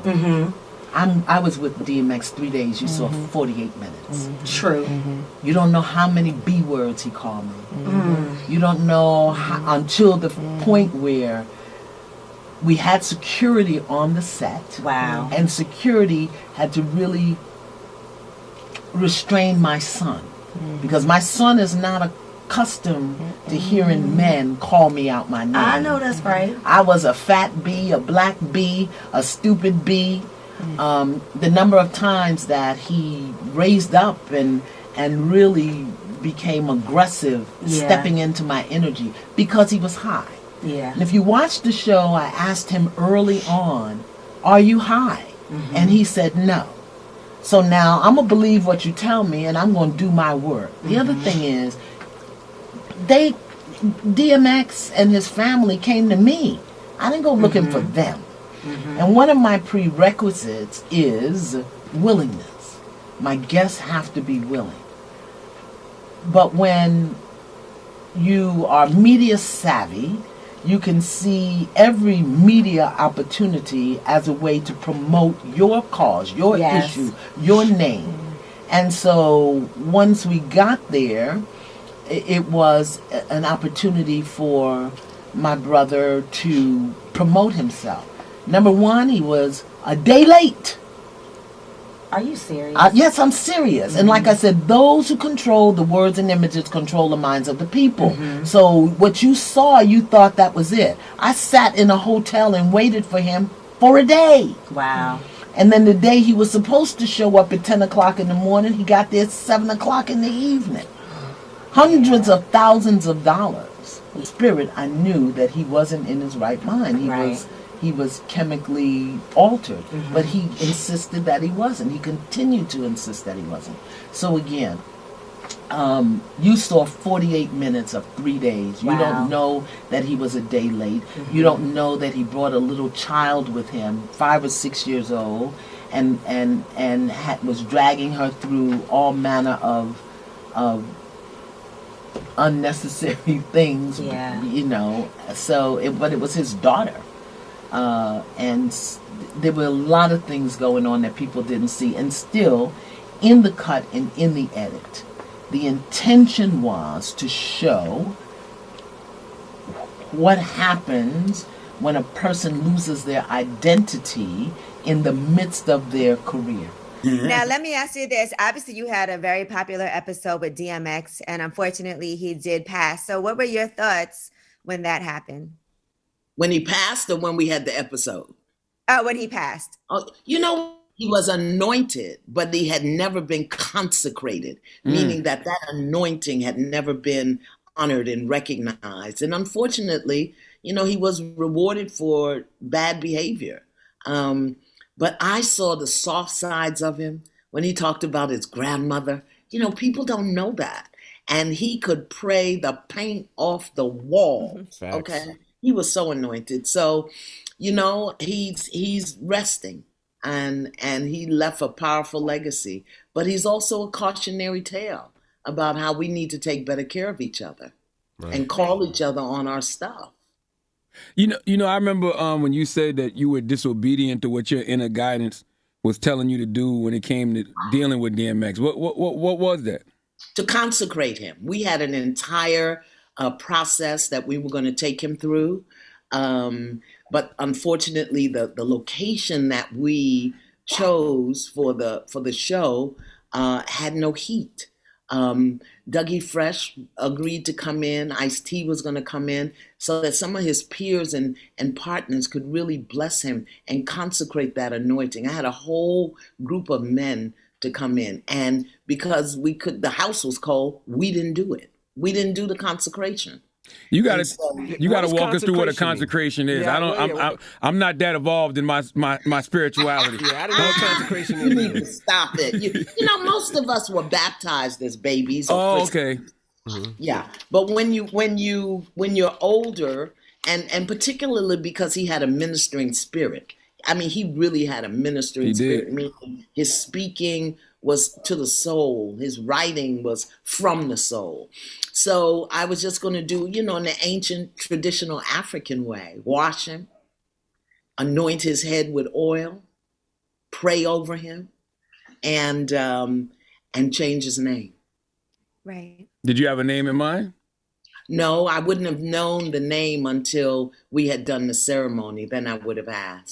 Mm-hmm. I was with DMX 3 days. You saw 48 minutes. True. You don't know how many B words he called me. You don't know how, until the point where we had security on the set. Wow. And security had to really restrain my son. Because my son is not accustomed to hearing men call me out my name. I know that's right. I was a fat bee, a black bee, a stupid bee. The number of times that he raised up and really became aggressive, stepping into my energy because he was high. Yeah. And if you watch the show, I asked him early on, "Are you high?" And he said no. So now I'm going to believe what you tell me and I'm going to do my work. The other thing is, DMX and his family came to me. I didn't go looking for them. And one of my prerequisites is willingness. My guests have to be willing. But when you are media savvy, you can see every media opportunity as a way to promote your cause, your issue, your name. And so once we got there, it was an opportunity for my brother to promote himself. Number one, he was a day late. Are you serious? Yes, I'm serious. And like I said, those who control the words and images control the minds of the people. So what you saw, you thought that was it. I sat in a hotel and waited for him for a day. Wow. And then the day he was supposed to show up at 10 o'clock in the morning, he got there at 7 o'clock in the evening. Hundreds of thousands of dollars. In spirit, I knew that he wasn't in his right mind. He was chemically altered, but he insisted that he wasn't. He continued to insist that he wasn't. So again, you saw 48 minutes of 3 days. You don't know that he was a day late. You don't know that he brought a little child with him, 5 or 6 years old, and was dragging her through all manner of unnecessary things. You know. But it was his daughter. And there were a lot of things going on that people didn't see. And still, in the cut and in the edit, the intention was to show what happens when a person loses their identity in the midst of their career. Now, let me ask you this. Obviously, you had a very popular episode with DMX, and unfortunately, he did pass. So what were your thoughts when that happened? When he passed or when we had the episode? When he passed. Oh, you know, he was anointed, but he had never been consecrated, meaning that anointing had never been honored and recognized. And unfortunately, you know, he was rewarded for bad behavior. But I saw the soft sides of him when he talked about his grandmother. You know, people don't know that. And he could pray the paint off the wall. Okay. He was so anointed. So, you know, he's resting and he left a powerful legacy. But he's also a cautionary tale about how we need to take better care of each other and call each other on our stuff. You know, I remember when you said that you were disobedient to what your inner guidance was telling you to do when it came to dealing with DMX. What was that? To consecrate him. We had an entire process that we were going to take him through. But unfortunately, the location that we chose for the show had no heat. Dougie Fresh agreed to come in. Ice-T was going to come in so that some of his peers and partners could really bless him and consecrate that anointing. I had a whole group of men to come in. And because the house was cold, we didn't do it. We didn't do the consecration. You got to walk us through what a consecration is. Yeah, I'm not that involved in my spirituality. I didn't know what consecration is. You need to stop it. You know, most of us were baptized as babies. Oh, okay. Yeah, but when you're older, and particularly because he had a ministering spirit. I mean, he really had a ministering spirit. Meaning his speaking was to the soul. His writing was from the soul. So I was just going to do, you know, in the ancient traditional African way, wash him, anoint his head with oil, pray over him, and change his name. Right. Did you have a name in mind? No, I wouldn't have known the name until we had done the ceremony. Then I would have asked.